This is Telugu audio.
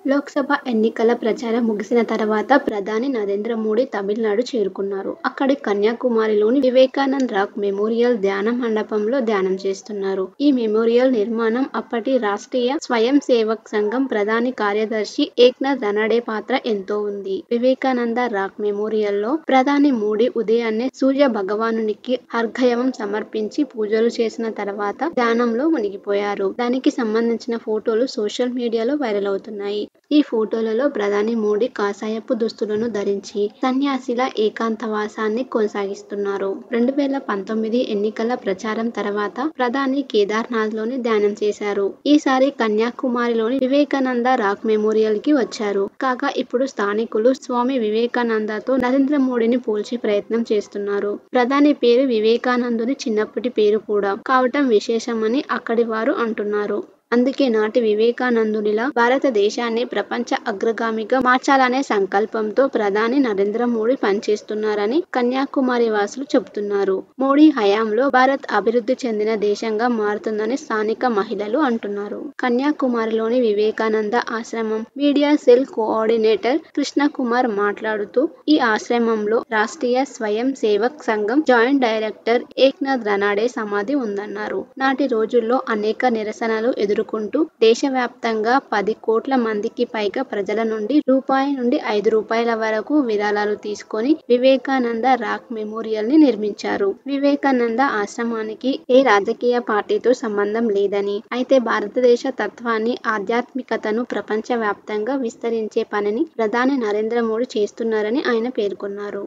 లోక్సభ ఎన్నికల ప్రచారం ముగిసిన తర్వాత ప్రధాని నరేంద్ర మోడీ తమిళనాడు చేరుకున్నారు. అక్కడి కన్యాకుమారిలోని వివేకానంద రాక్ మెమోరియల్ ధ్యాన మండపంలో ధ్యానం చేస్తున్నారు. ఈ మెమోరియల్ నిర్మాణం అప్పటి రాష్ట్రీయ స్వయం సేవక్ సంఘం ప్రధాన కార్యదర్శి ఏక్నాథ్ రనడే పాత్ర ఎంతో ఉంది. వివేకానంద రాక్ మెమోరియల్లో ప్రధాని మోడీ ఉదయాన్నే సూర్య భగవానునికి అర్ఘ్యం సమర్పించి పూజలు చేసిన తర్వాత ధ్యానంలో మునిగిపోయారు. దానికి సంబంధించిన ఫోటోలు సోషల్ మీడియాలో వైరల్ అవుతున్నాయి. ఈ ఫోటోలలో ప్రధాని మోడీ కాషాయపు దుస్తులను ధరించి సన్యాసిలా ఏకాంతవాసాన్ని కొనసాగిస్తున్నారు. 2019 ఎన్నికల ప్రచారం తర్వాత ప్రధాని కేదార్నాథ్లోని ధ్యానం చేశారు. ఈసారి కన్యాకుమారిలోని వివేకానంద రాక్ మెమోరియల్ కి వచ్చారు. కాగా ఇప్పుడు స్థానికులు స్వామి వివేకానందతో నరేంద్ర మోడీని పోల్చే ప్రయత్నం చేస్తున్నారు. ప్రధాని పేరు వివేకానందుని చిన్నప్పటి పేరు కూడా కావటం విశేషమని అక్కడి వారు అంటున్నారు. అందుకే నాటి వివేకానందునిలా భారతదేశాన్ని ప్రపంచ అగ్రగామిగా మార్చాలనే సంకల్పంతో ప్రధాని నరేంద్ర మోడీ పనిచేస్తున్నారని కన్యాకుమారి వాసులు చెబుతున్నారు. మోడీ హయాంలో భారత్ అభివృద్ధి చెందిన దేశంగా మారుతుందని స్థానిక మహిళలు అంటున్నారు. కన్యాకుమారిలోని వివేకానంద ఆశ్రమం మీడియా సెల్ కోఆర్డినేటర్ కృష్ణకుమార్ మాట్లాడుతూ, ఈ ఆశ్రమంలో రాష్ట్రీయ స్వయం సేవక్ సంఘం జాయింట్ డైరెక్టర్ ఏక్నాథ్ రనడే సమాధి ఉందన్నారు. నాటి రోజుల్లో అనేక నిరసనలు ఎదుర్కొంటూ దేశవ్యాప్తంగా 10 కోట్ల మందికి పైగా ప్రజల నుండి రూపాయి నుండి ₹5 వరకు విరాళాలు తీసుకొని వివేకానంద రాక్ మెమోరియల్ ని నిర్మించారు. వివేకానంద ఆశ్రమానికి ఏ రాజకీయ పార్టీతో సంబంధం లేదని, అయితే భారతదేశ తత్వాన్ని, ఆధ్యాత్మికతను ప్రపంచ వ్యాప్తంగా విస్తరించే పనిని ప్రధాని నరేంద్ర మోడీ చేస్తున్నారని ఆయన పేర్కొన్నారు.